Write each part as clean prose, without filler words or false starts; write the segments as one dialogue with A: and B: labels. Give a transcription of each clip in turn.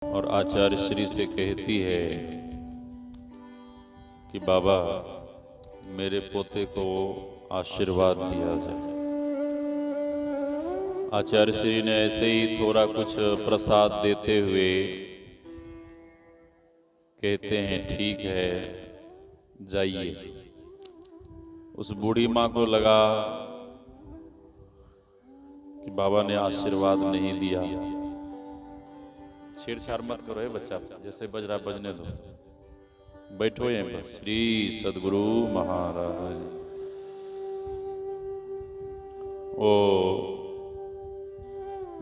A: और आचार्य श्री से कहती है कि बाबा मेरे पोते को आशीर्वाद दिया जाए। आचार्य श्री ने ऐसे ही थोड़ा कुछ प्रसाद देते हुए कहते हैं ठीक है जाइए। उस बूढ़ी माँ को लगा कि बाबा ने आशीर्वाद नहीं दिया। छेड़छाड़ मत करो बच्चा, जैसे बज रहा बजने दो, बैठो यहीं पर। श्री सदगुरु महाराज। ओ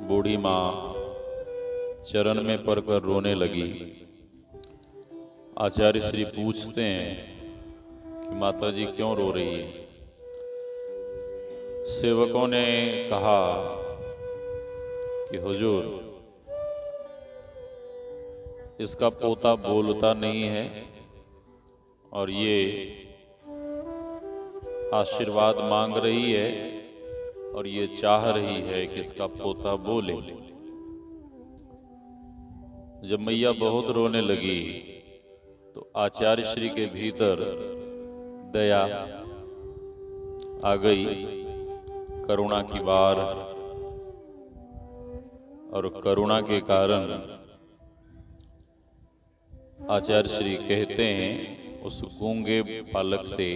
A: बूढ़ी माँ चरण में पड़कर रोने लगी। आचार्य श्री पूछते हैं कि माता जी क्यों रो रही है। सेवकों ने कहा कि हुजूर इसका पोता बोलता नहीं है और ये आशीर्वाद मांग रही है और ये चाह रही है कि इसका पोता बोले। जब मैया बहुत रोने लगी तो आचार्य श्री के भीतर दया आ गई, करुणा की बार, और करुणा के कारण आचार्य श्री कहते हैं उस गूंगे बालक से,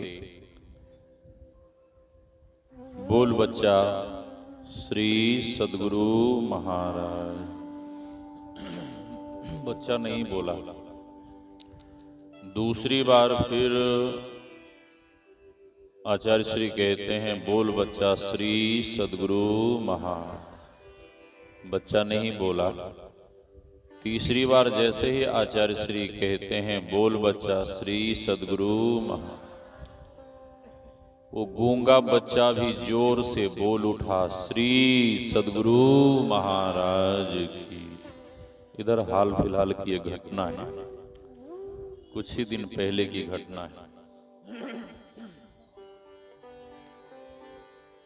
A: बोल बच्चा श्री सदगुरु महाराज। बच्चा नहीं बोला। दूसरी बार फिर आचार्य श्री कहते हैं बोल बच्चा श्री सदगुरु महाराज। बच्चा नहीं बोला। तीसरी बार जैसे ही आचार्य श्री कहते हैं बोल बच्चा श्री सदगुरु महाराज, वो गूंगा बच्चा भी जोर से बोल उठा श्री सदगुरु महाराज की। इधर हाल फिलहाल की एक घटना है, कुछ ही दिन पहले की घटना है।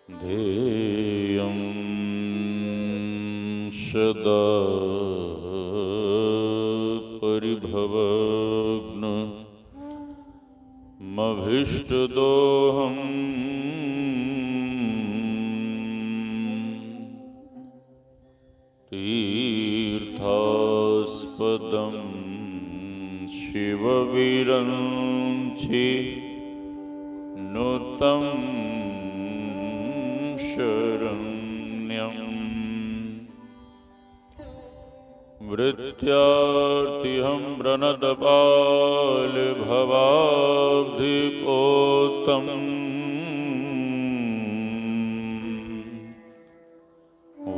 A: ध्येयं सदा परिभवग्न मभीष्टदोहम् तीर्थास्पदं शिवविरञ्चि नुतं शरण्यम् वृत्यार्तिहं प्रणतबालभवाब्धिपोतं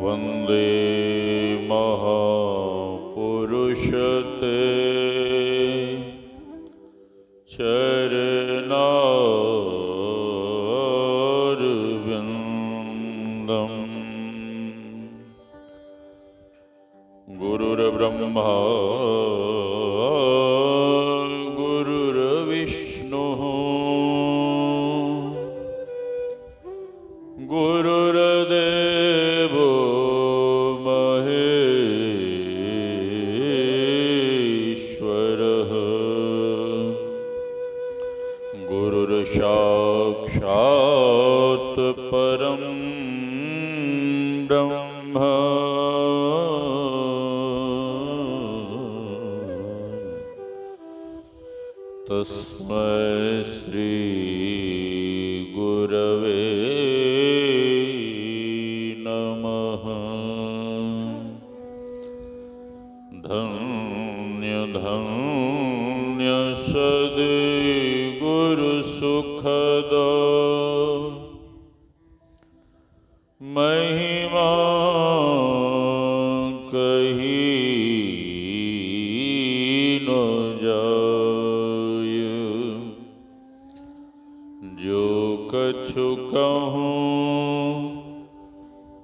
A: वन्दे महापुरुषते चरणारविन्दम्। गुरुर्ब्रह्मा गुरुर्विष्णुः गुरुर्देवो महेश्वरः गुरुर्साक्षात् परं ब्रह्म। तस्मै श्री गुरवे नमः। धन्य धन्य सद्गुरु सुखद महिमा कही न जाय। जो कछु कहूँ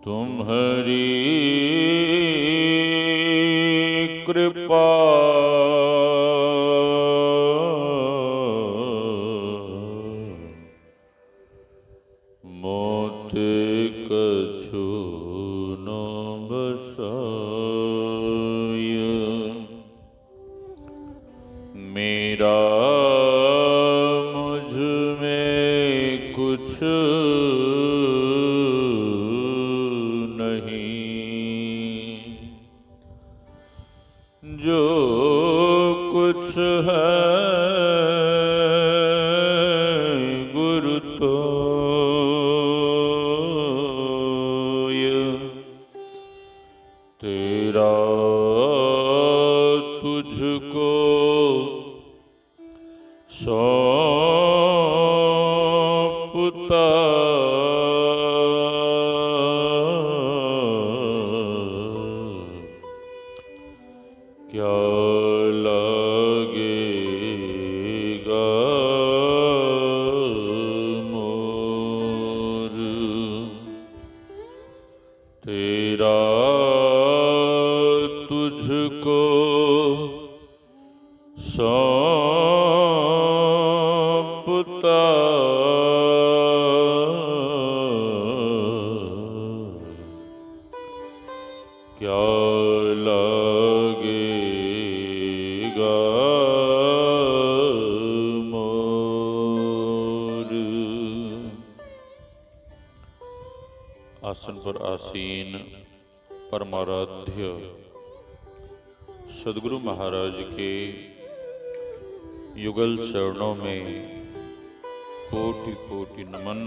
A: तुम्हारी कृपा, मोते कछु न बसाय। मेरा मुझ में कुछ नहीं, जो कुछ है गुरु तोय, तेरा तुझको सौंपता क्या लगेगा मोर, तेरा तुझको सौंपता क्या लगेगा मोर। आसन पर आसीन परमाराध्य सद्गुरु महाराज के युगल चरणों में कोटि कोटि नमन।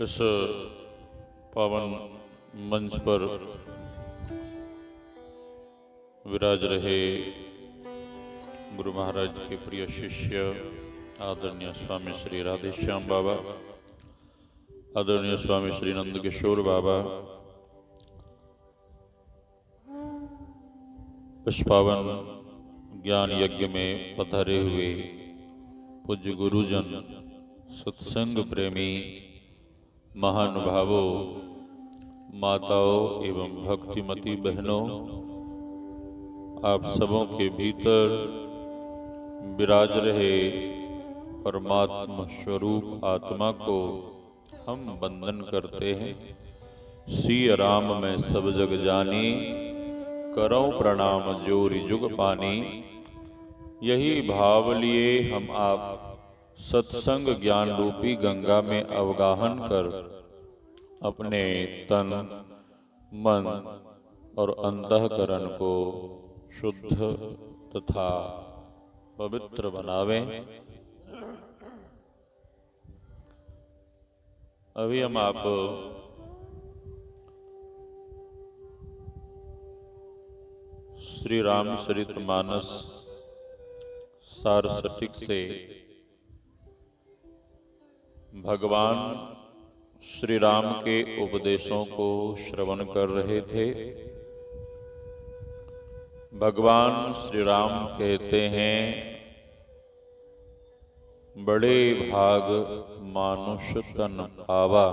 A: इस पावन मंच पर विराज रहे गुरु महाराज के प्रिय शिष्य आदरणीय स्वामी श्री राधेश्याम बाबा, आदरणीय स्वामी श्री नंद किशोर बाबा, इस पावन ज्ञान यज्ञ में पधारे हुए पूज्य गुरुजन, सत्संग प्रेमी महानुभावों, माताओं एवं भक्तिमती बहनों, आप सबों के भीतर विराज रहे परमात्मा स्वरूप आत्मा को हम वंदन करते हैं। सिय राम में सब जग जानी, करऊं प्रणाम जोरि जुग पानी। यही भाव लिए हम आप सत्संग ज्ञान रूपी गंगा में अवगाहन कर अपने तन, मन और अंतःकरण को शुद्ध तथा पवित्र बनावें। अभी हम आप श्री रामचरितमानस सारस्वतिक से भगवान श्री राम के उपदेशों को श्रवण कर रहे थे। भगवान श्री राम कहते हैं, बड़े भाग मानुष तन पावा।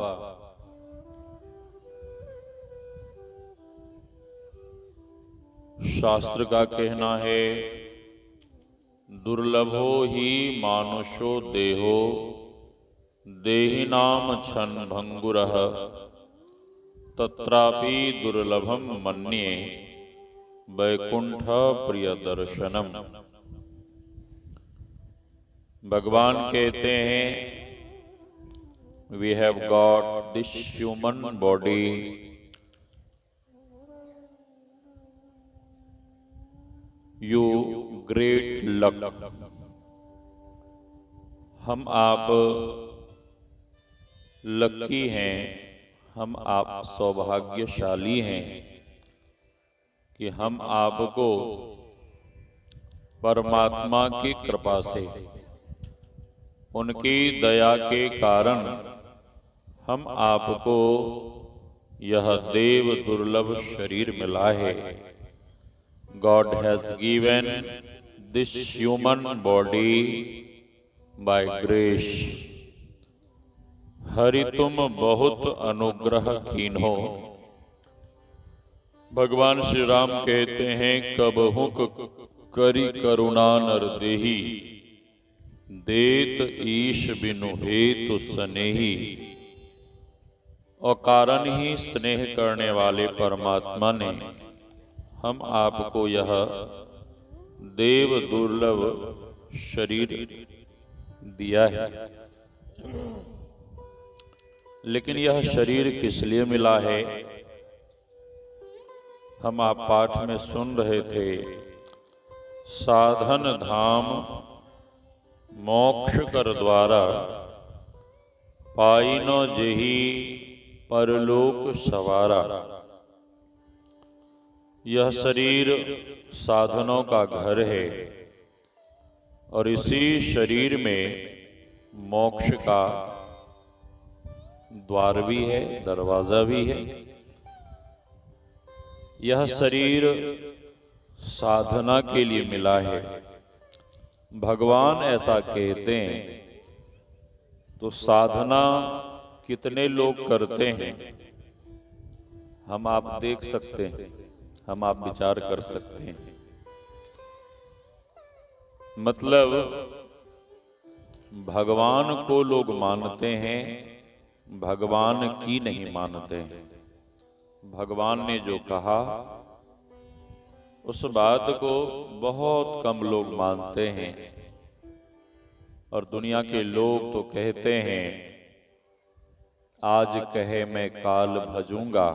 A: शास्त्र का कहना है, दुर्लभो ही मानुषो देहो, देहिनाम छन भंगुरः, तत्रापि दुर्लभम मन्ये वैकुंठ प्रिय दर्शनम। भगवान कहते हैं, we have got this human body, you great luck. हम आप लकी हैं, हम आप सौभाग्यशाली हैं कि हम आपको परमात्मा की कृपा से, उनकी दया के कारण हम आपको यह देव दुर्लभ शरीर मिला है। God has given this human body by grace। Hari तुम बहुत अनुग्रह कीन्हो। भगवान श्री राम कहते हैं, कबहु करी करुणा नर देही, देत ईश बिनु हेतु स्नेही। और कारण ही स्नेह करने वाले परमात्मा ने हम आपको यह देव दुर्लभ शरीर दिया है। लेकिन यह शरीर किस लिए मिला है? हम आप पाठ में सुन रहे थे, साधन धाम मोक्ष कर द्वारा पाइनो जेहि परलोक सवारा। यह शरीर साधनों का घर है और इसी शरीर में मोक्ष का द्वार भी है, दरवाजा भी है। यह शरीर साधना के लिए मिला है। भगवान ऐसा कहते हैं तो साधना कितने लोग करते हैं हम आप देख सकते हैं, हम आप विचार कर सकते हैं। मतलब भगवान को लोग मानते हैं, भगवान की नहीं मानते हैं। भगवान ने जो कहा उस बात को बहुत कम लोग मानते हैं। और दुनिया के लोग तो कहते हैं, आज कहे मैं काल भजूंगा,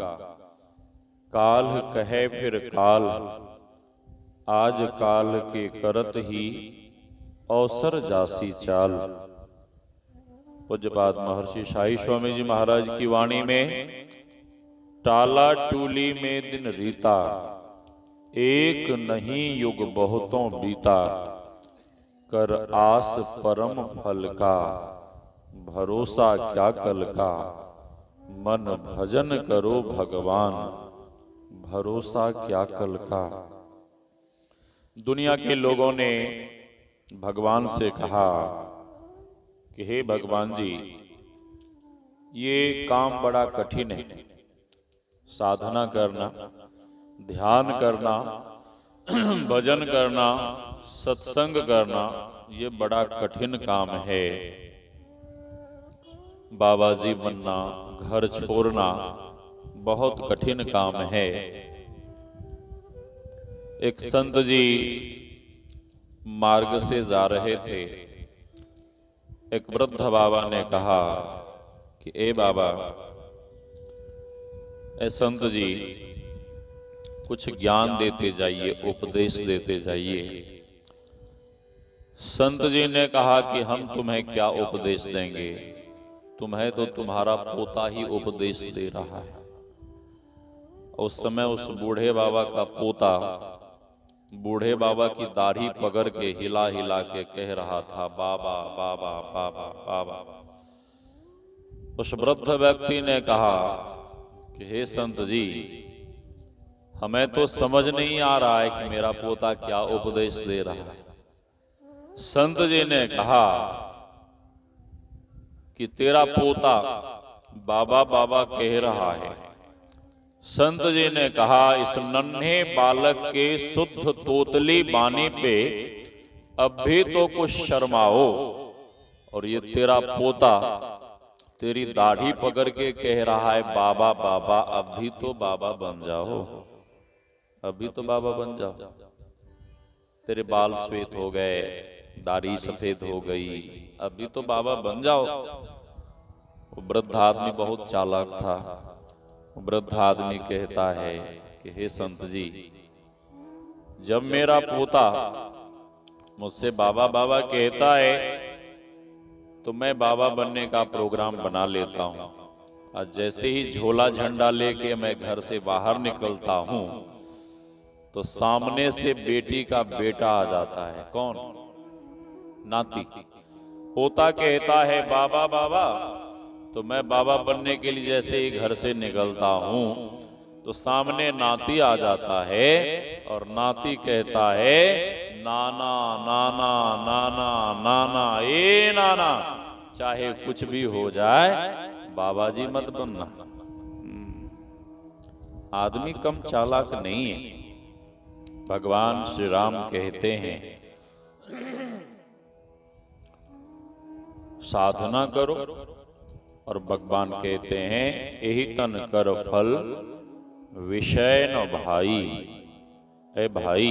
A: काल कहे फिर काल, आज काल के करत ही अवसर जासी चाल। पूज्यपाद महर्षि शाही स्वामी जी महाराज की वाणी में, टाला टूली में दिन रीता, एक नहीं युग बहुतों बीता, कर आस परम फल का, भरोसा क्या कल का, मन भजन करो भगवान, भरोसा क्या कल का। दुनिया के लोगों ने भगवान से कहा कि हे भगवान जी, ये काम बड़ा कठिन है, साधना करना, ध्यान करना, भजन करना, सत्संग करना, ये बड़ा कठिन काम है। बाबा जी बनना, घर छोड़ना बहुत कठिन काम है। एक संत जी मार्ग से जा रहे थे। एक वृद्ध बाबा ने कहा कि ए बाबा, ए संत जी, कुछ ज्ञान देते जाइए, उपदेश देते जाइए। संत जी ने कहा कि हम तुम्हें क्या उपदेश देंगे, तुम्हें तो तुम्हारा पोता ही उपदेश दे रहा है। उस समय उस बूढ़े बाबा का पोता बूढ़े बाबा की दाढ़ी पकड़ के हिला हिला के कह रहा था, बाबा बाबा बाबा बाबा। उस वृद्ध व्यक्ति ने कहा कि हे संत जी, हमें तो समझ नहीं आ रहा है कि मेरा पोता क्या उपदेश दे रहा है। संत जी ने कहा कि तेरा पोता बाबा बाबा कह रहा है। संत जी ने कहा, इस नन्हे बालक के शुद्ध तोतली बानी पे अब भी तो कुछ शर्माओ, और ये तेरा पोता तेरी दाढ़ी पकड़ के कह रहा है बाबा बाबा, अभी तो बाबा बन जाओ, अभी तो बाबा बन जाओ। तेरे बाल श्वेत हो गए, दाढ़ी सफेद हो गई, अभी तो बाबा बन जाओ। वो वृद्ध आदमी बहुत चालाक था। वृद्ध आदमी कहता है कि हे संत जी, जब मेरा पोता मुझसे बाबा बाबा कहता है तो मैं बाबा बनने का प्रोग्राम बना लेता हूँ। और जैसे ही झोला झंडा लेके मैं घर से बाहर निकलता हूँ तो सामने से बेटी का बेटा आ जाता है। कौन? नाती। पोता कहता है बाबा बाबा, तो मैं बाबा बनने के लिए जैसे ही घर से निकलता हूं तो सामने नाती आ जाता है और नाती कहता है नाना नाना नाना नाना, ए नाना, चाहे कुछ भी हो जाए बाबा जी मत बनना। आदमी कम चालाक नहीं है। भगवान श्री राम कहते हैं साधना करो, और भगवान कहते हैं यही तन कर फल विषय न भाई। ए भाई,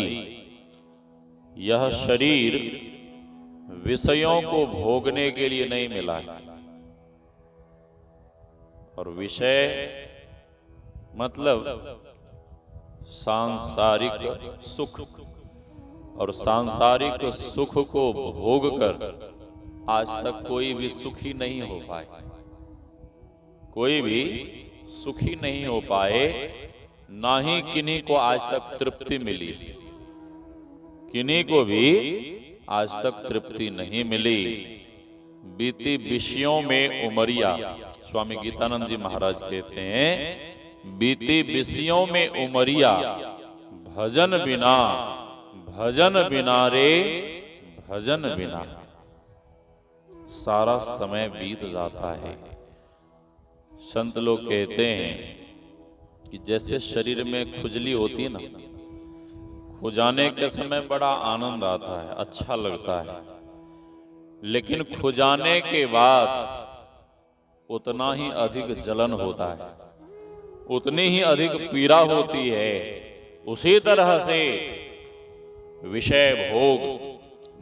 A: यह शरीर विषयों को भोगने के लिए नहीं मिला है। और विषय मतलब सांसारिक सुख, और सांसारिक सुख को भोग कर आज तक कोई भी सुखी नहीं हो पाए, कोई भी सुखी नहीं हो पाए, ना ही किन्हीं को आज तक तृप्ति मिली, किन्हीं को भी आज तक तृप्ति नहीं मिली। बीती विषयों में उमरिया, स्वामी गीतानंद जी महाराज कहते हैं, बीती विषयों में उमरिया, भजन बिना, भजन बिना रे भजन बिना। सारा समय बीत जाता है। संत लोग कहते हैं कि जैसे शरीर में खुजली होती है ना, खुजाने के समय बड़ा आनंद आता है, अच्छा लगता है, लेकिन खुजाने के बाद उतना ही अधिक जलन होता है, उतनी ही अधिक पीड़ा होती है। उसी तरह से विषय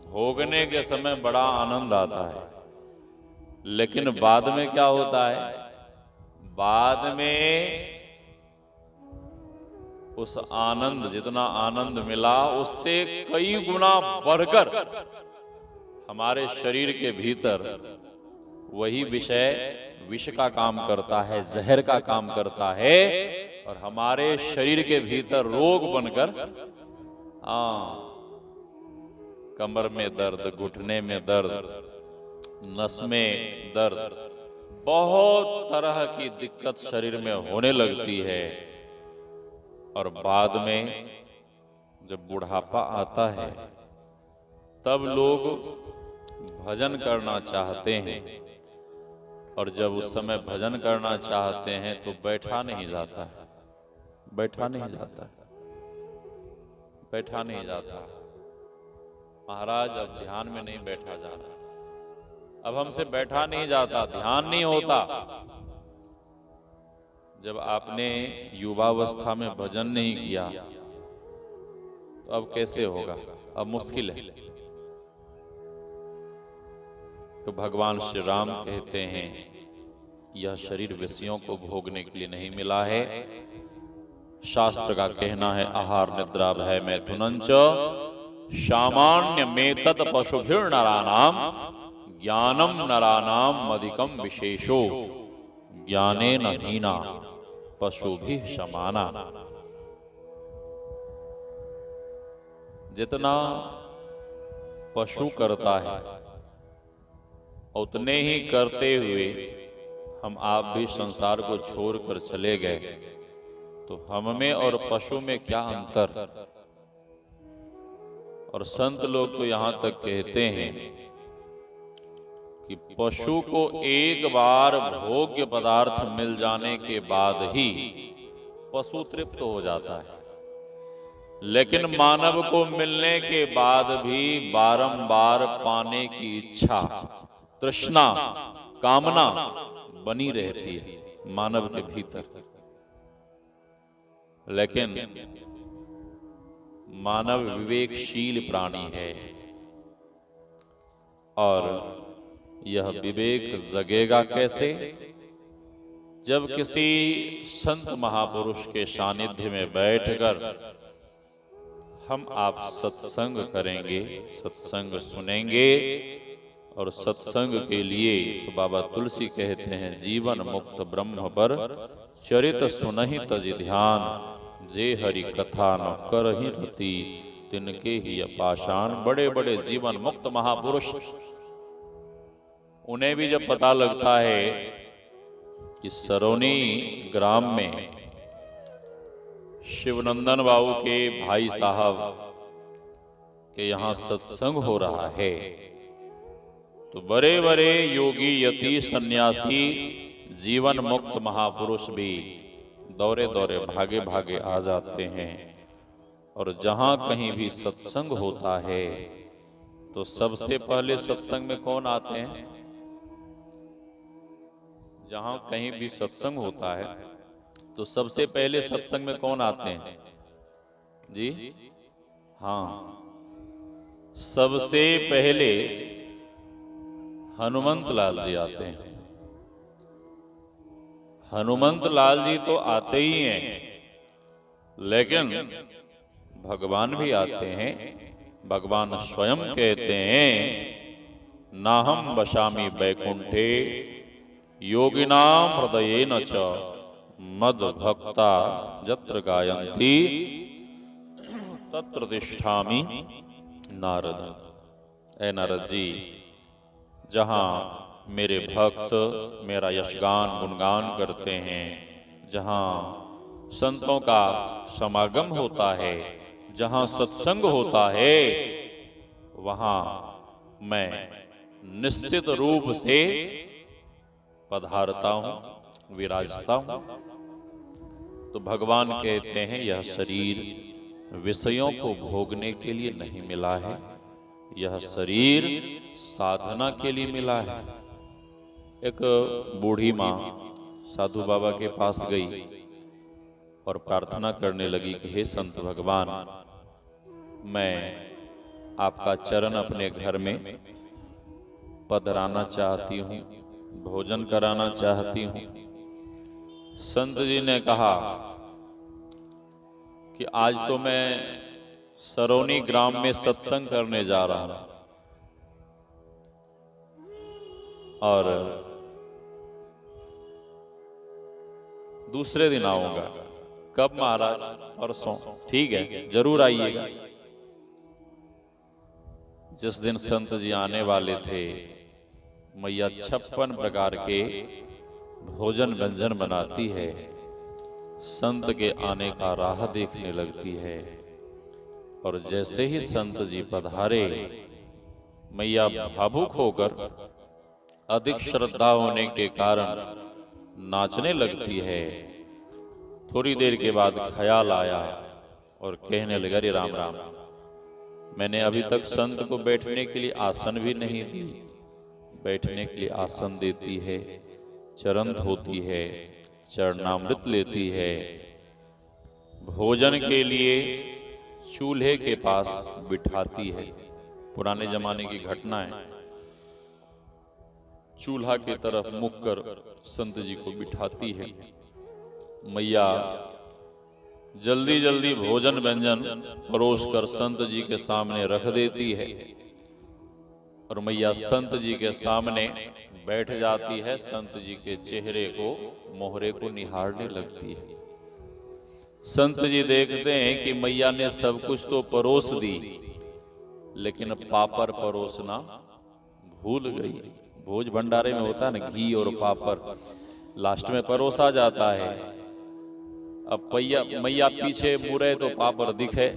A: भोगने के समय बड़ा आनंद आता है, लेकिन बाद में क्या होता है, बाद में उस आनंद, जितना आनंद मिला उससे कई गुना बढ़कर हमारे शरीर के भीतर वही विषय विष का काम करता है, जहर का काम करता है, और हमारे शरीर के भीतर रोग बनकर कमर में दर्द, घुटने में दर्द, नस में दर्द, बहुत तरह की दिक्कत शरीर में होने लगती है। और बाद में जब बुढ़ापा आता है तब लोग भजन करना चाहते हैं, और जब उस समय भजन करना चाहते हैं तो बैठा नहीं जाता है, बैठा नहीं जाता, बैठा नहीं जाता। महाराज अब ध्यान में नहीं बैठा जा रहा, अब हमसे बैठा नहीं जाता, ध्यान नहीं होता। जब आपने युवावस्था में भजन नहीं किया तो अब कैसे होगा, अब मुश्किल है। तो भगवान श्री राम कहते हैं, यह शरीर विषयों को भोगने के लिए नहीं मिला है। शास्त्र का कहना है, आहार निद्रा भय मैथुनंच सामान्य में तत् पशुभिर नरानाम ज्ञानम नरानाम मदिकम विशेषो ज्ञाने न हीना पशु भी समाना। जितना पशु करता है उतने ही करते हुए हम आप भी संसार को छोड़कर चले गए, तो हम में और पशु में क्या अंतर। और संत लोग तो यहां तक कहते हैं कि पशु को एक बार भोग्य पदार्थ मिल जाने के बाद ही पशु तृप्त हो जाता है, लेकिन मानव को मिलने के बाद भी बारंबार पाने की इच्छा, तृष्णा, कामना बनी रहती है मानव के भीतर। लेकिन मानव विवेकशील प्राणी है, और यह विवेक जगेगा कैसे, जब किसी संत महापुरुष के सानिध्य में बैठकर हम आप सत्संग करेंगे, सत्संग सुनेंगे। और सत्संग के लिए तो बाबा तुलसी कहते हैं, जीवन मुक्त ब्रह्म पर चरित सुनहि तज ध्यान, जे हरि कथा न करहि रति तिनके ही पाषाण। बड़े बड़े जीवन मुक्त महापुरुष, उन्हें भी जब पता लगता है कि सरौनी ग्राम में शिवनंदन बाबू के भाई साहब के यहाँ सत्संग हो रहा है, तो बड़े बड़े योगी, यति, सन्यासी, जीवन मुक्त महापुरुष भी दौरे दौरे भागे भागे आ जाते हैं। और जहां कहीं भी सत्संग होता है तो सबसे पहले सत्संग में कौन आते हैं? जहां कहीं भी सत्संग होता है तो सबसे पहले सत्संग में कौन आते हैं जी? हाँ, सबसे पहले हनुमंत लाल जी आते हैं। हनुमंत लाल जी तो आते ही हैं, लेकिन भगवान भी आते हैं। भगवान स्वयं कहते हैं, नाहम वशामि वैकुंठे योगिनाम हृदयेन च मद भक्ता यत्र गायन्ति तत्र तिष्ठामि नारद। ऐ नारद जी, जहाँ मेरे भक्त मेरा यशगान गुणगान करते हैं, जहाँ संतों का समागम होता है, जहाँ सत्संग होता है, वहाँ मैं निश्चित रूप से पधारता हूँ, विराजता हूँ। तो भगवान कहते हैं, यह शरीर विषयों को भोगने के लिए नहीं मिला है, यह शरीर साधना के लिए मिला है। एक बूढ़ी माँ साधु बाबा के पास गई और प्रार्थना करने लगी कि हे संत भगवान, मैं आपका चरण अपने घर में पधराना चाहती हूँ, भोजन कराना चाहती हूँ। संत जी ने कहा कि आज तो मैं सरौनी ग्राम में सत्संग करने जा रहा हूं और दूसरे दिन आऊंगा। कब महाराज? परसों। ठीक है, जरूर आइएगा। जिस दिन संत जी आने वाले थे, मैया 56 प्रकार के भोजन व्यंजन बनाती है। संत के आने का राह देखने लगती है और जैसे ही संत जी पधारे, मैया भावुक होकर अधिक श्रद्धा होने के कारण नाचने लगती है। थोड़ी देर के बाद ख्याल आया और कहने लगा, अरे राम राम, मैंने अभी तक संत को बैठने के लिए आसन भी नहीं दी। बैठने के लिए आसन देती है, चरण धोती है, चरणामृत लेती है, भोजन के लिए चूल्हे के पास बिठाती है। पुराने जमाने की घटना है। चूल्हा की तरफ मुख कर संत जी को बिठाती है। मैया जल्दी जल्दी भोजन व्यंजन परोस कर संत जी के सामने रख देती है और मैया संत जी के सामने बैठ जाती है। संत जी के चेहरे को, मोहरे को निहारने लगती है। संत जी देखते हैं कि मैया ने सब कुछ तो परोस दी, लेकिन पापड़ परोसना भूल गई। भोज भंडारे में होता है ना, घी और पापड़ लास्ट में परोसा जाता है। अब मैया पीछे मुरे तो पापड़ दिखे,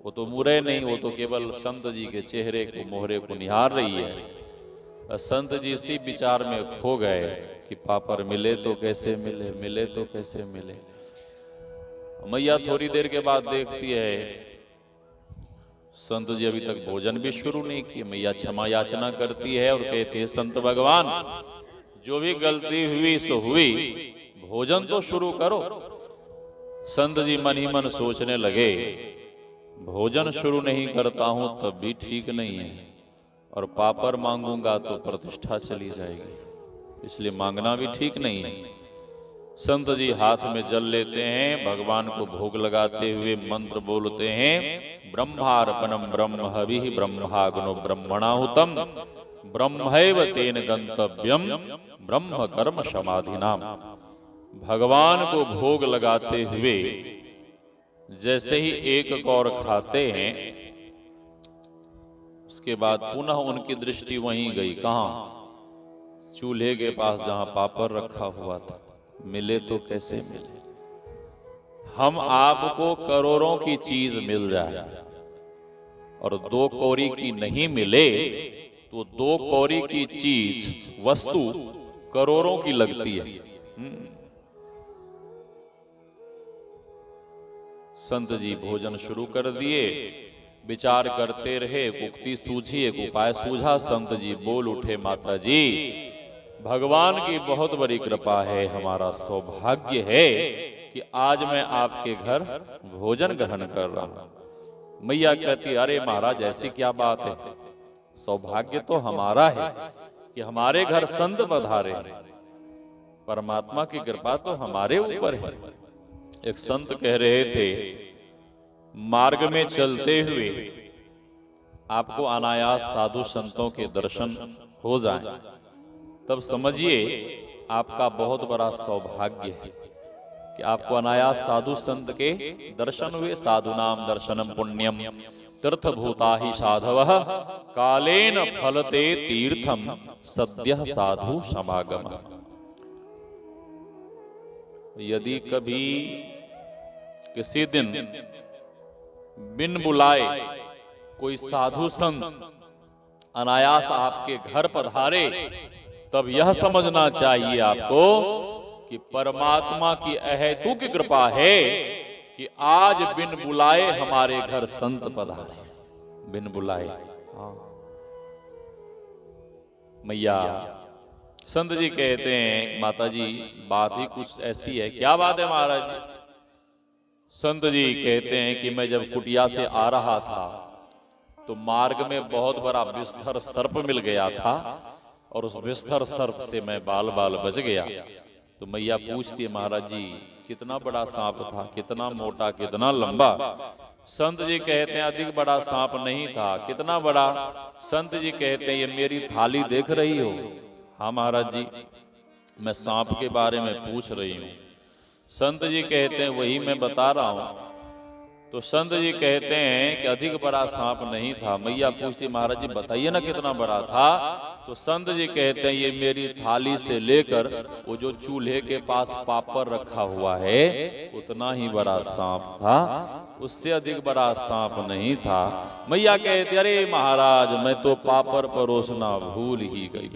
A: वो तो मुरे नहीं, वो तो केवल संत जी के चेहरे को, मोहरे को निहार रही है। संत जी इसी विचार में खो गए कि पापड़ मिले तो कैसे मिले, मिले तो कैसे मिले। मैया थोड़ी देर के बाद देखती है संत जी अभी तक भोजन भी शुरू नहीं किए। मैया क्षमा याचना करती है और कहती है, संत भगवान, जो भी गलती हुई सो हुई, भोजन तो शुरू करो। संत जी मन ही मन सोचने लगे, भोजन शुरू नहीं करता हूं तब भी ठीक नहीं है, और पापड़ मांगूंगा तो प्रतिष्ठा चली जाएगी, इसलिए मांगना भी ठीक नहीं है। संत जी हाथ में जल लेते हैं, भगवान को भोग लगाते हुए मंत्र बोलते हैं, ब्रह्मार्पणम ब्रह्म हविः ब्रह्माग्नो ब्रह्मणाहुतम ब्रह्मैव तेन गंतव्यम ब्रह्म कर्म समाधिनाम। भगवान को भोग लगाते हुए जैसे ही एक कौर खाते हैं, उसके बाद पुनः उनकी दृष्टि वहीं गई। कहां? चूल्हे के पास जहां पापड़ रखा हुआ था। मिले तो कैसे मिले। हम आपको करोड़ों की चीज मिल जाए और 2 कौड़ी की नहीं मिले तो 2 कौड़ी की चीज, वस्तु करोड़ों की लगती है। संत जी भोजन शुरू कर दिए, विचार करते रहे। एक उक्ति सूझी, एक उपाय सूझा। संत जी बोल उठे, माता जी, भगवान की बहुत बड़ी कृपा है, हमारा सौभाग्य है कि आज मैं आपके घर भोजन ग्रहण कर रहा हूं। मैया कहती, अरे महाराज ऐसी क्या बात है, सौभाग्य तो हमारा है कि हमारे घर संत पधारे, परमात्मा की कृपा तो हमारे ऊपर है। एक संत कह रहे थे, मार्ग में चलते हुए आपको अनायास साधु संतों के दर्शन हो जाएं, तब समझिए आपका बहुत बड़ा सौभाग्य है कि आपको अनायास साधु संत के दर्शन हुए। साधु नाम दर्शनम पुण्यम तीर्थभूता ही साधवः कालेन फलते तीर्थम सद्यः साधु समागम। यदि कभी किसी दिन बिन बुलाए कोई साधु संत अनायास आपके घर पधारे, तब यह समझना चाहिए आपको कि परमात्मा की अहेतुक कृपा है कि आज बिन बुलाए हमारे घर संत पधारे, बिन बुलाए। हाँ। मैया संत जी कहते हैं, माता जी बात ही कुछ ऐसी है। क्या बात है महाराज जी? संत जी कहते हैं कि मैं जब कुटिया से आ रहा था तो मार्ग में बहुत बड़ा विस्तर सर्प मिल गया था और उस विस्तर सर्प से मैं बाल बाल बच गया। तो मैया पूछती है, महाराज जी कितना बड़ा सांप था, कितना मोटा, कितना लंबा? संत जी कहते हैं अधिक बड़ा सांप नहीं था। कितना बड़ा? संत जी कहते हैं ये मेरी थाली देख रही हो? हाँ महाराज जी, मैं सांप के बारे में पूछ रही हूँ। संत जी कहते हैं वही मैं बता रहा हूँ। तो संत जी कहते हैं कि अधिक बड़ा सांप नहीं था। मैया पूछती, महाराज जी बताइए ना कितना बड़ा था? तो संत जी कहते हैं ये मेरी थाली से लेकर वो जो चूल्हे के पास पापड़ रखा हुआ है उतना ही बड़ा सांप था, उससे अधिक बड़ा सांप नहीं था। मैया कहते, अरे महाराज मैं तो पापड़ परोसना भूल ही गई।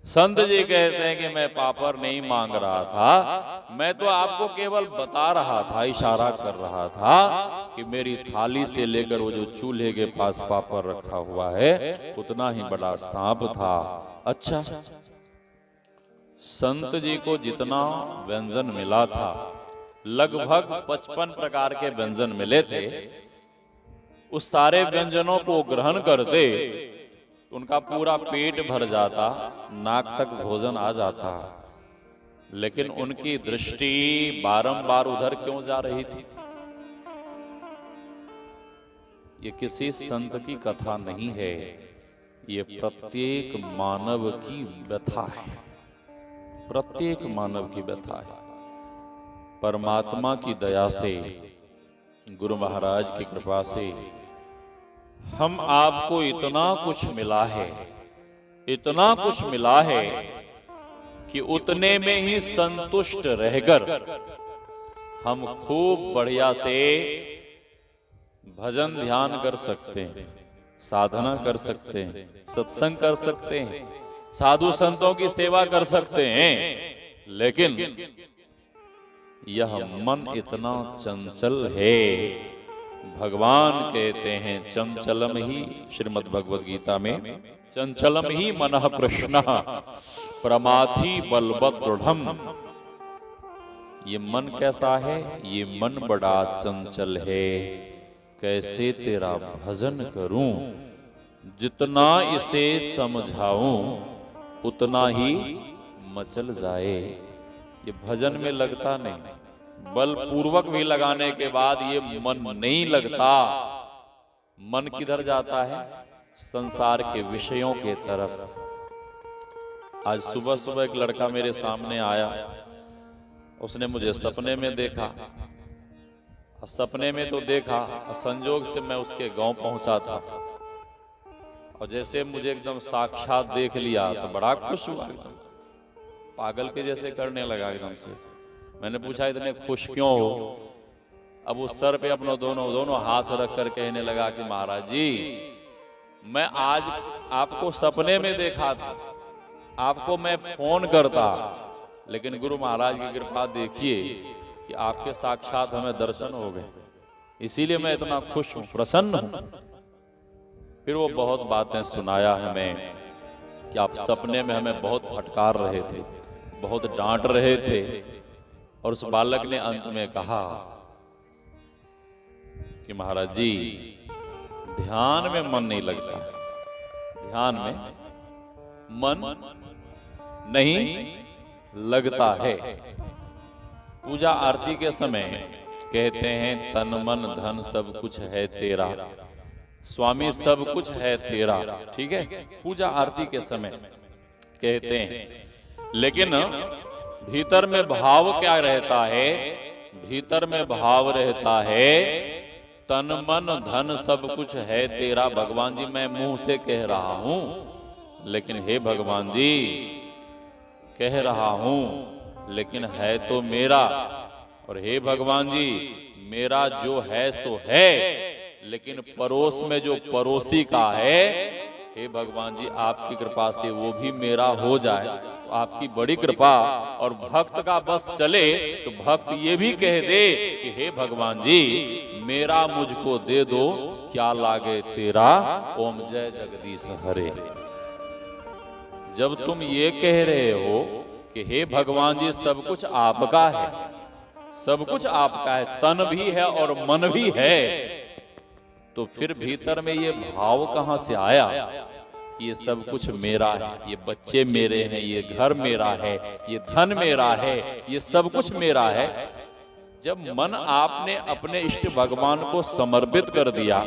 A: संत जी कहते हैं कि मैं पापड़ नहीं मांग रहा था, मैं तो आपको केवल बता रहा था, इशारा कर रहा था कि मेरी थाली से लेकर वो जो चूल्हे के पास पापड़ रखा हुआ है उतना ही बड़ा सांप था। अच्छा, संत जी को जितना व्यंजन मिला था, लगभग 55 प्रकार के व्यंजन मिले थे। उस सारे व्यंजनों को ग्रहण करते उनका पूरा पेट भर जाता, नाक तक भोजन आ जाता, लेकिन उनकी दृष्टि बारंबार उधर क्यों जा रही थी? ये किसी संत की कथा नहीं है, ये प्रत्येक मानव की व्यथा है, प्रत्येक मानव की व्यथा है। परमात्मा की दया से, गुरु महाराज की कृपा से हम आपको इतना कुछ मिला है, इतना कुछ मिला है कि उतने में ही संतुष्ट रहकर हम खूब बढ़िया से भजन ध्यान कर सकते हैं, साधना कर सकते हैं, सत्संग कर सकते हैं, साधु संतों की सेवा कर सकते हैं। लेकिन यह मन इतना चंचल है, भगवान कहते हैं चंचलम ही, श्रीमद् भगवद गीता में, चंचलम ही मनः कृष्णः प्रमाथि बलवत् दृढ़म्। ये मन कैसा है? ये मन बड़ा चंचल है, कैसे तेरा भजन करूं, जितना इसे समझाऊं उतना ही मचल जाए। ये भजन में लगता नहीं, बल पूर्वक भी लगाने के बाद ये मन नहीं लगता। मन किधर जाता है? संसार के विषयों के तरफ। आज सुबह सुबह एक लड़का मेरे सामने आया, उसने मुझे सपने में देखा। सपने में तो देखा, संजोग से मैं उसके गांव पहुंचा था और जैसे मुझे एकदम साक्षात देख लिया तो बड़ा खुश हुआ, पागल के जैसे करने लगा एकदम से। मैंने पूछा इतने खुश क्यों हो? अब उस सर पे अपना दोनों हाथ रख कर कहने लगा कि महाराज जी मैं आज आपको सपने में देखा था, आपको मैं फोन करता, लेकिन गुरु महाराज की कृपा देखिए कि आपके साक्षात हमें दर्शन हो गए, इसीलिए मैं इतना खुश हूं, प्रसन्न हूं। फिर वो बहुत बातें सुनाया हमें कि आप सपने में हमें बहुत फटकार रहे थे, बहुत डांट रहे थे, और उस बालक ने अंत में कहा कि महाराज जी ध्यान में मन नहीं लगता, ध्यान में मन नहीं लगता है। पूजा आरती के समय कहते हैं तन मन धन सब कुछ है तेरा, स्वामी सब कुछ है तेरा, ठीक है, पूजा आरती के समय कहते हैं। लेकिन भीतर में भाव क्या रहता है? भीतर में भाव रहता है तन मन धन सब कुछ है तेरा। भगवान जी मैं मुंह से कह रहा हूं, लेकिन हे भगवान जी कह रहा हूं लेकिन है तो मेरा, और हे भगवान जी मेरा जो है सो है, लेकिन पड़ोस में जो पड़ोसी का है, हे भगवान जी आपकी कृपा से वो भी मेरा हो जाए, तो आपकी बड़ी कृपा। और भक्त का बस चले तो भक्त ये भी कह दे कि हे भगवान जी मेरा मुझको दे दो, क्या लागे तेरा, ओम जय जगदीश हरे। जब तुम ये कह रहे हो कि हे भगवान जी सब कुछ आपका है, सब कुछ आपका है, तन भी है और मन भी है, तो फिर भीतर में ये भाव कहां से आया कि ये सब कुछ मेरा है, ये बच्चे मेरे हैं, ये घर मेरा है, ये धन मेरा है, ये सब कुछ मेरा है। जब मन आपने अपने इष्ट भगवान को समर्पित कर दिया,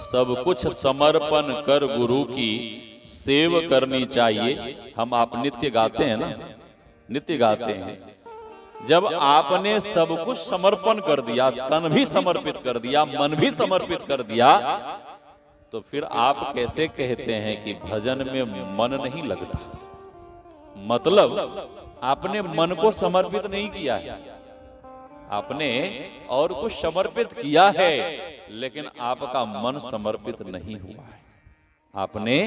A: सब कुछ समर्पण कर गुरु की सेव करनी चाहिए। हम आप नित्य गाते हैं ना, नित्य गाते हैं। जब आपने सब कुछ समर्पण कर दिया, तन भी समर्पित कर दिया, मन भी समर्पित कर दिया, तो फिर आप कैसे कहते हैं कि भजन में मन नहीं लगता? मतलब आपने मन को समर्पित नहीं किया है, आपने और कुछ समर्पित किया है, लेकिन आपका मन समर्पित नहीं हुआ है, आपने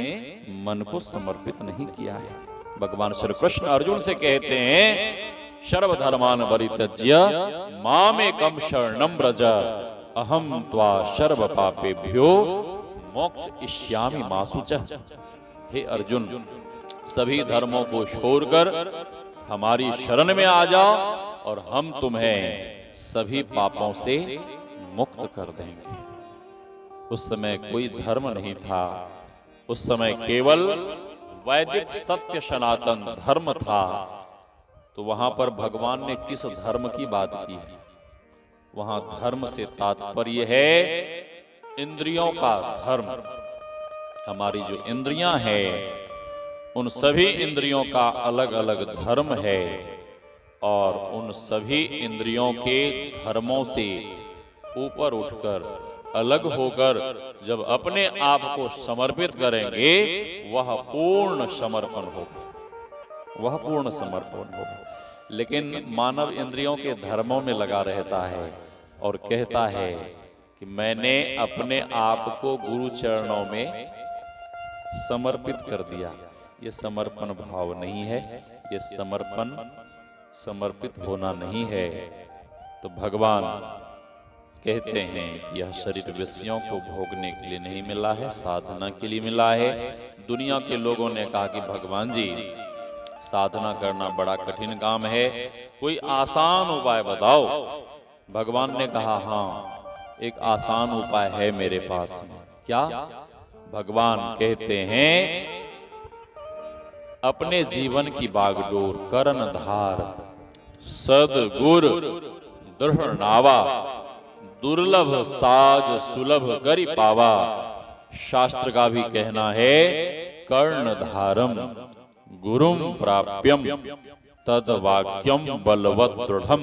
A: मन को समर्पित नहीं किया है। भगवान श्री कृष्ण अर्जुन से कहते हैं सर्वधर्मान परित्यज्य मामेकं शरणं व्रज अहम त्वा सर्व पापेभ्यो मोक्ष इष्यामि मा शुचः। हे अर्जुन सभी धर्मों को छोड़कर हमारी शरण में आ जाओ और हम तुम्हें सभी पापों से मुक्त कर देंगे। उस समय कोई धर्म नहीं था, उस समय केवल वैदिक सत्य सनातन धर्म था। तो वहां पर भगवान ने किस धर्म की बात की है? वहां धर्म से तात्पर्य है इंद्रियों का धर्म। हमारी जो इंद्रियां हैं उन सभी इंद्रियों का अलग अलग धर्म है, और उन सभी इंद्रियों के धर्मों से ऊपर उठकर अलग होकर जब अपने आप को समर्पित करेंगे, वह पूर्ण समर्पण होगा, वह पूर्ण समर्पण होगा। लेकिन मानव इंद्रियों के धर्मों में लगा रहता है और कहता है कि मैंने अपने आप को गुरु चरणों में समर्पित कर दिया। ये समर्पण भाव नहीं है, ये समर्पित होना नहीं है। तो भगवान कहते हैं यह शरीर विषयों को भोगने के लिए नहीं मिला है, साधना के लिए मिला है। दुनिया के लोगों ने कहा कि भगवान जी साधना करना बड़ा कठिन काम है, कोई आसान उपाय बताओ। भगवान ने कहा हाँ एक आसान उपाय है मेरे पास में। क्या? भगवान कहते हैं अपने जीवन की बागडोर कर्णधार सदगुर दृढ़ नावा दुर्लभ साज सुलभ करि पावा। शास्त्र का भी कहना है कर्णधारम गुरुम प्राप्यम तद वाक्यम बलवत दृढ़म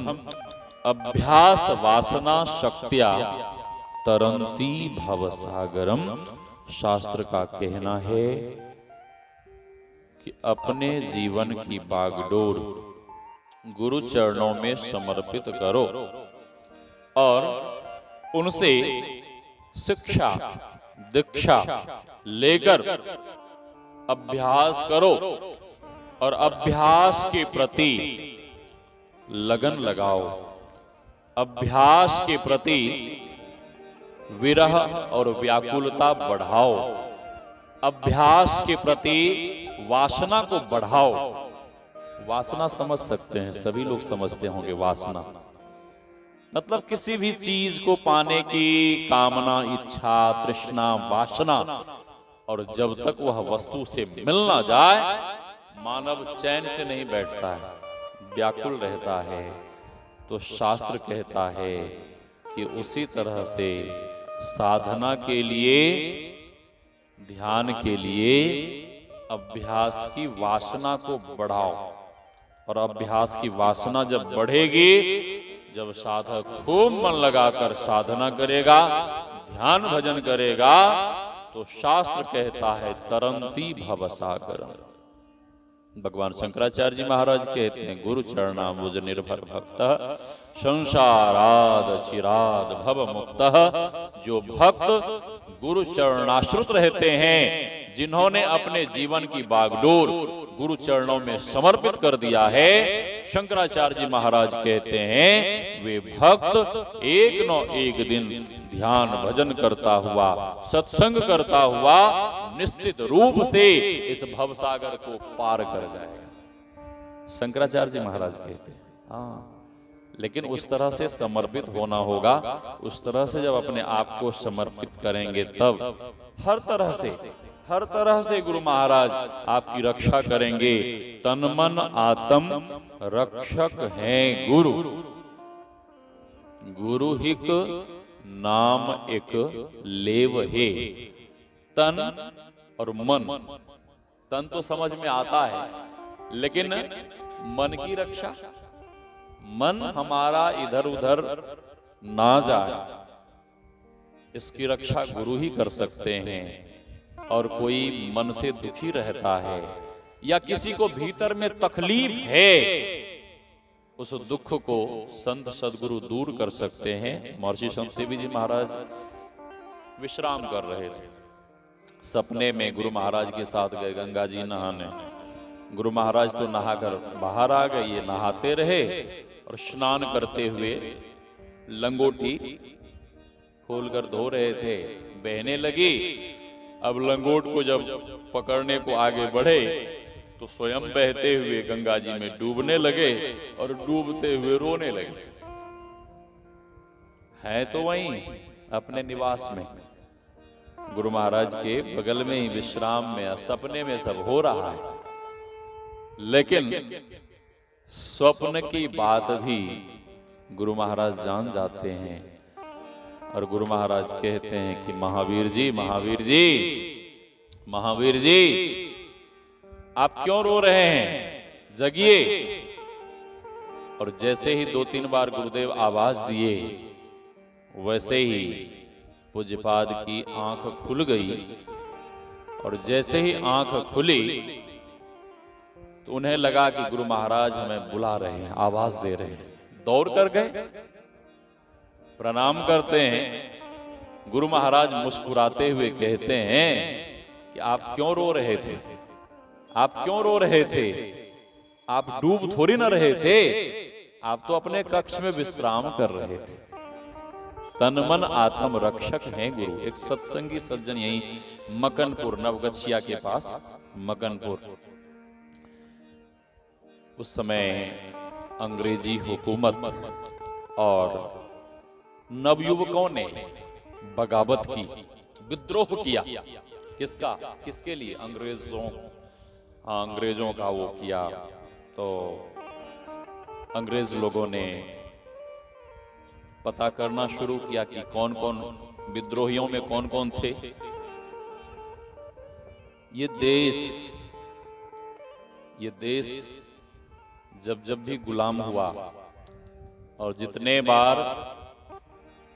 A: अभ्यास वासना शक्त्या तरंती भवसागरम। शास्त्र का कहना है कि अपने जीवन की बागडोर गुरु चरणों में समर्पित करो और उनसे शिक्षा दीक्षा लेकर अभ्यास करो, और अभ्यास के प्रति लगन लगाओ, अभ्यास के प्रति विरह और व्याकुलता बढ़ाओ, अभ्यास के प्रति वासना को बढ़ाओ। वासना समझ सकते हैं, सभी लोग समझते होंगे वासना। मतलब किसी भी चीज को पाने की कामना, इच्छा, तृष्णा, वासना, और जब तक वह वस्तु से मिल ना जाए मानव चैन से नहीं बैठता है, व्याकुल रहता है। तो शास्त्र कहता है कि उसी तरह से साधना के लिए, ध्यान के लिए अभ्यास की वासना को बढ़ाओ। और अभ्यास की वासना जब बढ़ेगी, जब साधक खूब मन लगाकर साधना करेगा, ध्यान भजन करेगा, तो शास्त्र कहता है तरंती भवसागर। भगवान शंकराचार्य जी महाराज कहते हैं गुरु चरणाम्बुज निर्भर भक्त संसाराद चिराद भव मुक्त। जो भक्त गुरु चरणाश्रित रहते हैं, जिन्होंने अपने जीवन की बागडोर गुरु चरणों में समर्पित कर दिया है, शंकराचार्य जी महाराज कहते हैं वे भक्त एक न एक दिन ध्यान भजन करता हुआ, सत्संग करता हुआ निश्चित रूप से इस भवसागर को पार कर जाएगा। शंकराचार्य जी महाराज कहते हैं हाँ, लेकिन उस तरह से समर्पित होना होगा। उस तरह से जब अपने आप को समर्पित करेंगे तब हर तरह से गुरु महाराज आपकी रक्षा करेंगे। तन मन आत्म रक्षक हैं गुरु, गुरु हिक नाम एक लेव है। तन और मन, तन तो समझ में आता है, लेकिन मन की रक्षा, मन हमारा इधर उधर ना जाए, इसकी रक्षा गुरु ही कर सकते हैं। और कोई मन से दुखी रहता है या किसी को भीतर में तकलीफ है, उस दुख को संत सदगुरु दूर कर सकते हैं। महर्षि संत सेवी जी महाराज विश्राम कर रहे थे, सपने में गुरु महाराज के साथ गए गंगा जी नहाने। गुरु महाराज तो नहाकर बाहर आ गए, ये नहाते रहे और स्नान करते हुए लंगोटी खोलकर धो रहे थे, बहने लगी। अब लंगोट को जब पकड़ने को आगे बढ़े तो स्वयं बहते हुए गंगा जी में डूबने लगे और डूबते हुए रोने लगे। है तो वहीं अपने निवास में, गुरु महाराज के बगल में ही विश्राम में, सपने में सब हो रहा है, लेकिन स्वप्न की बात भी गुरु महाराज जान जाते हैं। और गुरु महाराज कहते हैं कि महावीर जी, महावीर जी, महावीर जी, आप क्यों रो रहे हैं, जगिए। और जैसे ही 2-3 बार गुरुदेव आवाज दिए, वैसे ही पूज्यपाद की आंख खुल गई। और जैसे ही आंख खुली तो उन्हें लगा कि गुरु महाराज हमें बुला रहे हैं, आवाज दे रहे हैं। दौड़ कर गए, प्रणाम करते हैं। गुरु महाराज मुस्कुराते हुए कहते हैं कि आप क्यों रो रहे थे, आप क्यों रो रहे थे, आप डूब थोड़ी ना रहे थे, आप तो अपने कक्ष में विश्राम कर रहे थे। तन मन आत्म रक्षक हैं गुरु। एक सत्संगी सज्जन यही मकनपुर, नवगछिया के पास मकनपुर, उस समय अंग्रेजी हुकूमत और नवयुवकों ने बगावत की, विद्रोह किया। किसका, किसके लिए, अंग्रेजों, अंग्रेजों का वो किया। तो अंग्रेज लोगों ने पता करना शुरू किया कि कौन कौन विद्रोहियों में कौन कौन थे। ये देश जब भी गुलाम हुआ और जितने बार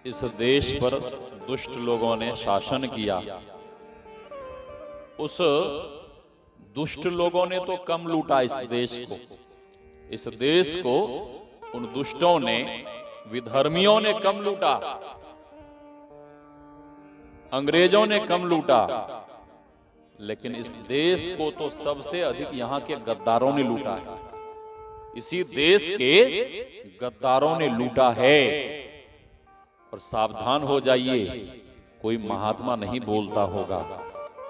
A: इस देश पर दुष्ट लोगों ने शासन किया, उस दुष्ट लोगों ने तो कम लूटा इस देश को। इस देश को उन दुष्टों ने, विधर्मियों ने कम लूटा, अंग्रेजों ने कम लूटा, लेकिन इस देश को तो सबसे अधिक यहाँ के गद्दारों ने लूटा है। इसी देश के गद्दारों ने लूटा है। और सावधान हो जाइए, कोई महात्मा नहीं बोलता होगा,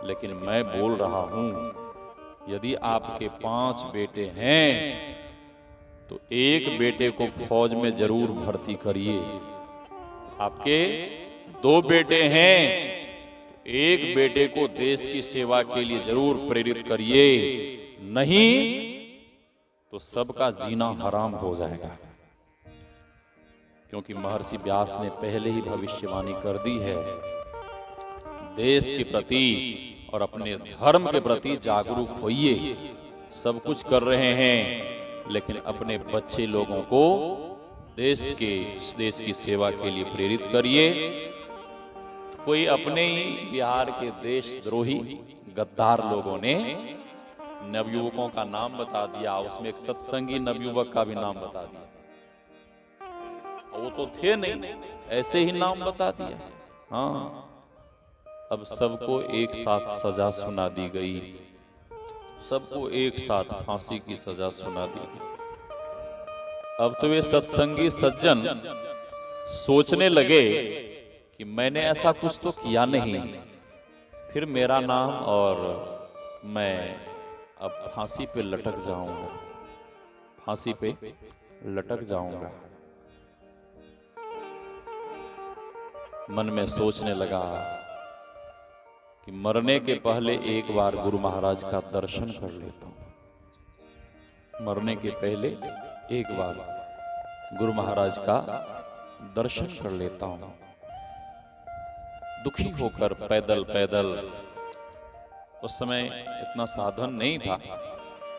A: लेकिन मैं बोल रहा हूं। यदि आपके 5 बेटे हैं तो एक बेटे को फौज में जरूर भर्ती करिए। आपके 2 बेटे हैं, एक बेटे को देश की सेवा के लिए जरूर प्रेरित करिए, नहीं तो सबका जीना हराम हो जाएगा। क्योंकि महर्षि व्यास ने पहले ही भविष्यवाणी कर दी है, देश के प्रति और अपने धर्म के प्रति जागरूक होइए। सब कुछ कर रहे हैं, लेकिन अपने बच्चे लोगों को देश की सेवा के लिए प्रेरित करिए। तो कोई अपने ही बिहार के देशद्रोही गद्दार लोगों ने नवयुवकों का नाम बता दिया, उसमें एक सत्संगी नवयुवक का भी नाम बता दिया। वो तो थे नहीं, ऐसे ही नाम बता दिया। हाँ, अब सबको एक साथ सजा सुना दी गई, सबको एक साथ फांसी की सजा सुना दी गई। अब तो वे सत्संगी सज्जन सोचने लगे कि मैंने ऐसा कुछ तो किया नहीं, फिर मेरा नाम और मैं अब फांसी पे लटक जाऊंगा, फांसी पे लटक जाऊंगा। मन में सोचने लगा कि मरने के पहले एक बार गुरु महाराज का दर्शन कर लेता हूं। मरने के पहले एक बार गुरु महाराज का दर्शन कर लेता हूं। दुखी होकर पैदल पैदल, उस समय इतना साधन नहीं था,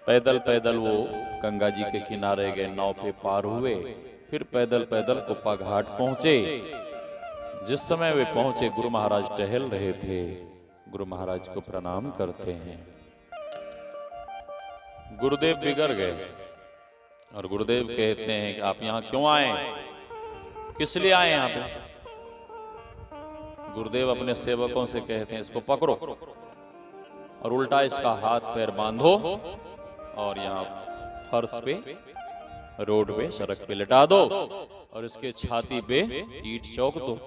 A: पैदल पैदल वो गंगा जी के किनारे गए, नाव पे पार हुए, फिर पैदल पैदल कुप्पा घाट पहुंचे। जिस समय वे पहुंचे, गुरु महाराज टहल रहे थे। गुरु महाराज को प्रणाम करते हैं। गुरुदेव बिगड़ गए और गुरुदेव कहते हैं कि आप यहां क्यों आए, किस लिए आए यहां पे? गुरुदेव अपने सेवकों से कहते हैं, इसको पकड़ो और उल्टा इसका हाथ पैर बांधो और यहाँ फर्श पे, रोड पे, सड़क पे लिटा दो और इसके छाती पे ईंट चौक दो।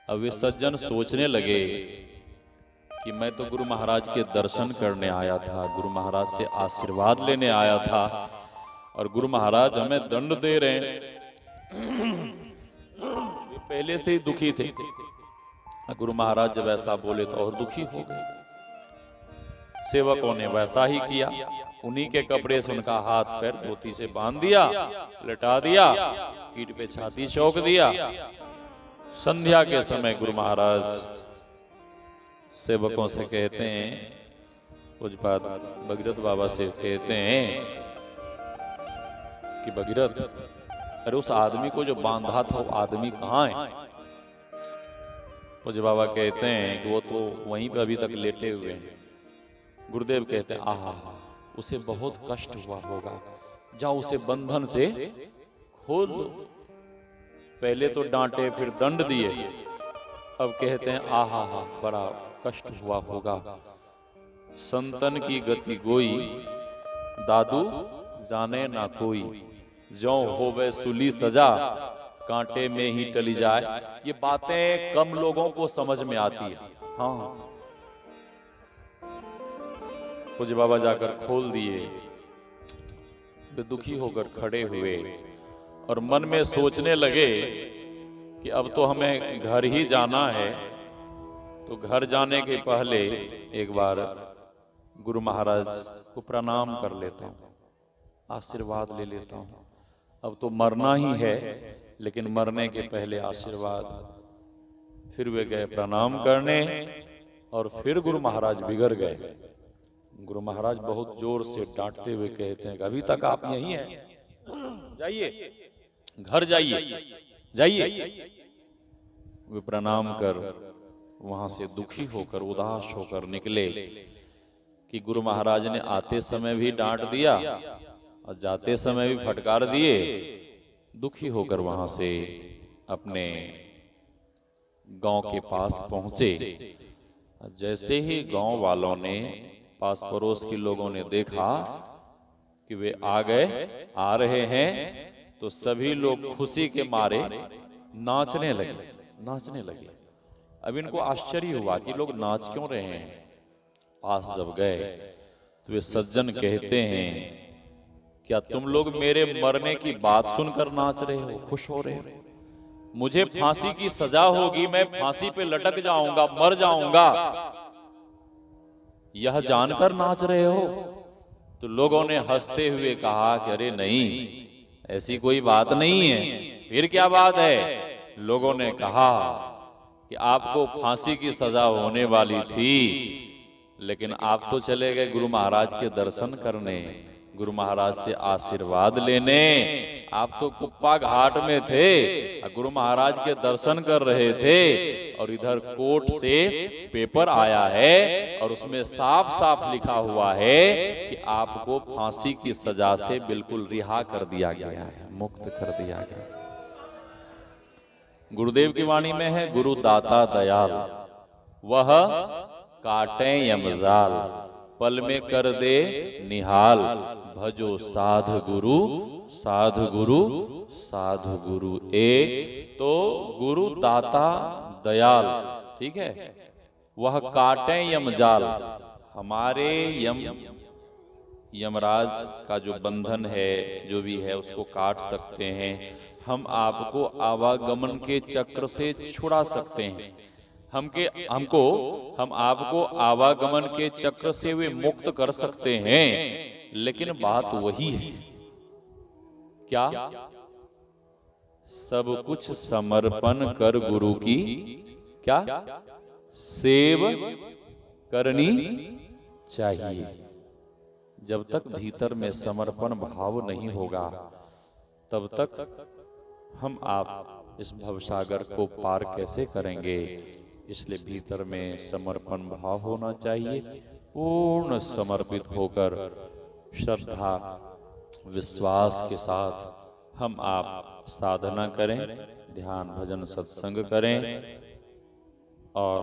A: अब वे सज्जन सोचने लगे कि मैं तो गुरु महाराज के दर्शन करने आया था, गुरु महाराज से आशीर्वाद लेने आया था, और गुरु महाराज हमें दंड दे रहे हैं। वे पहले से ही दुखी थे। गुरु महाराज जब ऐसा बोले तो और दुखी हो गए। सेवकों ने वैसा ही किया, उन्हीं के कपड़े से उनका हाथ पैर धोती से बांध दिया, लटा दिया, पीठ पे छाती चौक दिया। संध्या के समय गुरु महाराज सेवकों से कहते हैं, कुछ बात भगीरथ बाबा से कहते हैं कि भगीरथ, अरे उस आदमी को जो बांधा था वो आदमी कहाँ है? पूज्य बाबा कहते हैं कि वो तो वहीं पे अभी तक लेटे हुए हैं। गुरुदेव कहते हैं, आहा, उसे बहुत कष्ट हुआ होगा, जाओ उसे बंधन से खोल दो। पहले तो डांटे, फिर दंड दिए, अब कहते हैं आहा हा, बड़ा कष्ट हुआ होगा। संतन की गति गोई, दादू जाने ना कोई, जो होवे सुली सजा, कांटे में ही टली जाए। ये बातें कम लोगों को समझ में आती है। हाँ, पूज्य बाबा जाकर खोल दिए। वे दुखी होकर खड़े हुए और मन में सोचने लगे कि अब तो हमें घर ही जाना है, तो घर जाने के पहले एक बार गुरु महाराज को प्रणाम कर लेता हूँ, आशीर्वाद ले लेता हूँ। अब तो मरना ही है, लेकिन मरने के पहले आशीर्वाद। फिर वे गए प्रणाम करने और फिर गुरु महाराज बिगड़ गए। गुरु महाराज बहुत जोर से डांटते हुए कहते हैं कि अभी तक आप यहीं हैं, जाइए, घर जाइए, जाइए। वे प्रणाम कर वहां से दुखी होकर, उदास होकर निकले कि गुरु महाराज ने आते समय भी डांट दिया और जाते समय भी फटकार दिए। दुखी होकर वहां से अपने गांव के पास पहुंचे। जैसे ही गांव वालों ने, पास पड़ोस के लोगों ने देखा कि वे आ गए, आ रहे हैं, तो सभी लोग खुशी के मारे नाचने लगे। अब इनको आश्चर्य हुआ कि लोग नाच क्यों रहे हैं। पास जब गए तो वे सज्जन कहते हैं क्या तुम लोग मेरे मरने की बात सुनकर नाच रहे हो, खुश हो रहे हो? मुझे फांसी की सजा होगी, मैं फांसी पे लटक जाऊंगा, मर जाऊंगा, यह जानकर नाच रहे हो? तो लोगों ने हंसते हुए कहा कि अरे नहीं, ऐसी कोई बात नहीं है। फिर क्या बात है? लोगों ने कहा कि आपको फांसी की सजा होने वाली थी, लेकिन आप तो चले गए गुरु महाराज के दर्शन करने, गुरु महाराज से आशीर्वाद लेने। आप तो कुप्पा घाट में थे, गुरु महाराज के दर्शन कर रहे थे, और इधर कोर्ट से पेपर आया है और उसमें साफ साफ लिखा हुआ है कि आपको फांसी की सजा से बिल्कुल रिहा कर दिया गया है, मुक्त कर दिया गया। गुरुदेव की वाणी में है, गुरु दाता दयाल, वह काटे यमजाल, पल में कर दे निहाल, भजो साध गुरु, साधु गुरु, साधु गुरु। तो गुरु दाता दयाल, ठीक है, वह काटे यमजाल, हमारे यमराज का जो बंधन है, जो भी है, उसको काट सकते हैं। हम आपको आवागमन के चक्र से छुड़ा सकते हैं, हम आपको आवागमन के चक्र से वे मुक्त कर सकते हैं। लेकिन बात वही है, क्या? सब कुछ समर्पण कर गुरु की क्या सेव करनी चाहिए। जब तक भीतर में समर्पण भाव नहीं होगा, तब तक हम आप इस भवसागर को पार कैसे करेंगे? इसलिए भीतर में समर्पण भाव होना चाहिए। पूर्ण समर्पित होकर श्रद्धा विश्वास के साथ हम आप साधना करें, ध्यान भजन सत्संग करें, और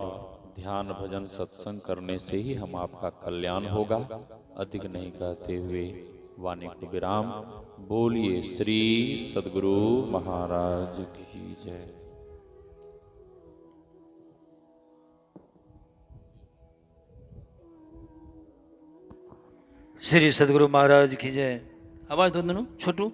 A: ध्यान भजन सत्संग करने से ही हम आपका कल्याण होगा। अधिक नहीं कहते हुए वाणी को विराम। बोलिए श्री सद्गुरु महाराज की जय।
B: श्री सद्गुरु महाराज की जय। आवाज दो दोनों छोटू।